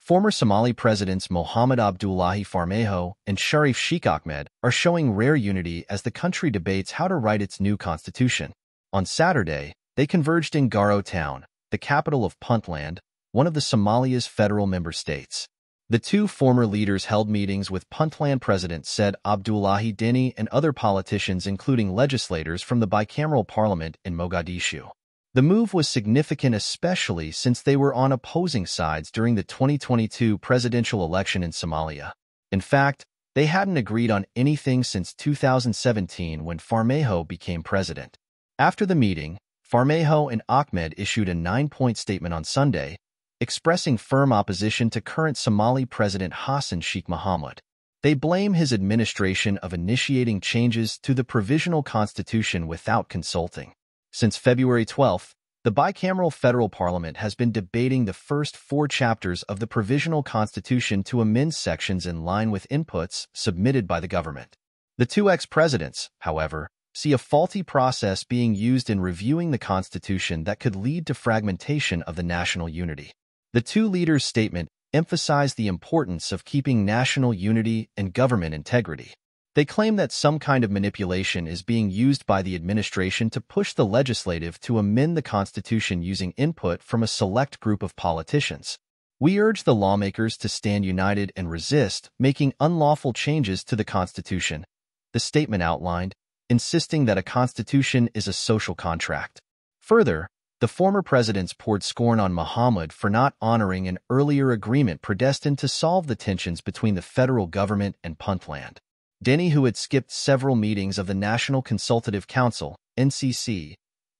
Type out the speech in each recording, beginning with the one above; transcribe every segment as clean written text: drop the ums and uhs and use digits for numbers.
Former Somali presidents Mohamed Abdullahi Farmaajo and Sharif Sheikh Ahmed are showing rare unity as the country debates how to write its new constitution. On Saturday, they converged in Garo town, the capital of Puntland, one of the Somalia's federal member states. The two former leaders held meetings with Puntland President Said Abdullahi Dini and other politicians, including legislators from the bicameral parliament in Mogadishu. The move was significant especially since they were on opposing sides during the 2022 presidential election in Somalia. In fact, they hadn't agreed on anything since 2017 when Farmaajo became president. After the meeting, Farmaajo and Ahmed issued a 9-point statement on Sunday, expressing firm opposition to current Somali President Hassan Sheikh Mohamed. They blame his administration of initiating changes to the provisional constitution without consulting. Since February 12, the bicameral federal parliament has been debating the first 4 chapters of the provisional constitution to amend sections in line with inputs submitted by the government. The two ex-presidents, however, see a faulty process being used in reviewing the constitution that could lead to fragmentation of the national unity. The two leaders' statement emphasized the importance of keeping national unity and government integrity. They claim that some kind of manipulation is being used by the administration to push the legislative to amend the constitution using input from a select group of politicians. We urge the lawmakers to stand united and resist making unlawful changes to the constitution, the statement outlined, insisting that a constitution is a social contract. Further, the former presidents poured scorn on Mohamed for not honoring an earlier agreement predestined to solve the tensions between the federal government and Puntland. Dini, who had skipped several meetings of the National Consultative Council, NCC,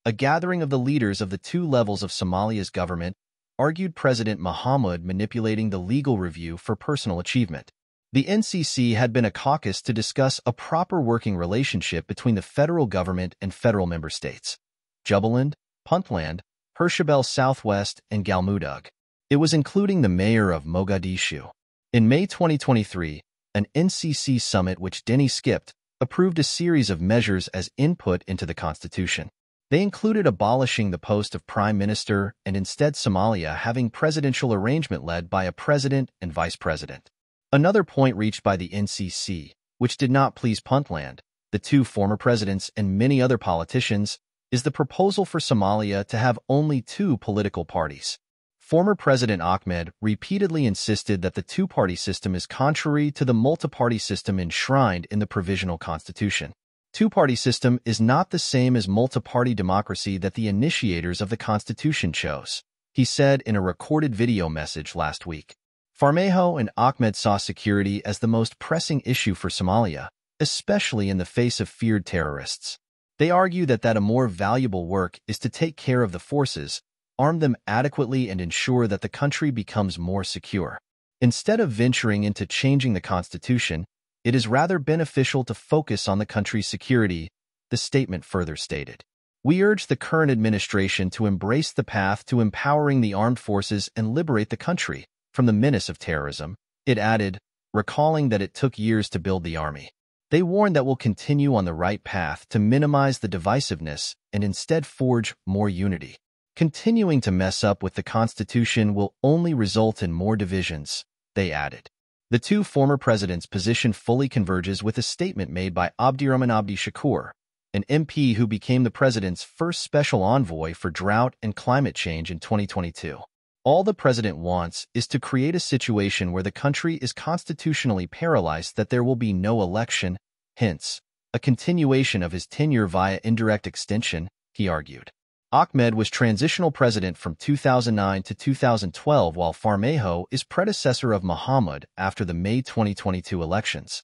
a gathering of the leaders of the two levels of Somalia's government, argued President Mohamed manipulating the legal review for personal achievement. The NCC had been a caucus to discuss a proper working relationship between the federal government and federal member states, Jubaland, Puntland, Hirshabelle Southwest, and Galmudug. It was including the mayor of Mogadishu. In May 2023, an NCC summit which Dini skipped approved a series of measures as input into the constitution. They included abolishing the post of prime minister and instead Somalia having presidential arrangement led by a president and vice president. Another point reached by the NCC, which did not please Puntland, the two former presidents and many other politicians, is the proposal for Somalia to have only 2 political parties. Former President Ahmed repeatedly insisted that the two-party system is contrary to the multi-party system enshrined in the provisional constitution. Two-party system is not the same as multi-party democracy that the initiators of the constitution chose, he said in a recorded video message last week. Farmaajo and Ahmed saw security as the most pressing issue for Somalia, especially in the face of feared terrorists. They argue that a more valuable work is to take care of the forces, arm them adequately and ensure that the country becomes more secure. Instead of venturing into changing the constitution, it is rather beneficial to focus on the country's security, the statement further stated. We urge the current administration to embrace the path to empowering the armed forces and liberate the country from the menace of terrorism, it added, recalling that it took years to build the army. They warned that we'll continue on the right path to minimize the divisiveness and instead forge more unity. Continuing to mess up with the Constitution will only result in more divisions, they added. The two former presidents' position fully converges with a statement made by Abdirahman Abdi Shakur, an MP who became the president's first special envoy for drought and climate change in 2022. All the president wants is to create a situation where the country is constitutionally paralyzed that there will be no election, hence, a continuation of his tenure via indirect extension, he argued. Ahmed was transitional president from 2009 to 2012 while Farmaajo is predecessor of Mohamed after the May 2022 elections.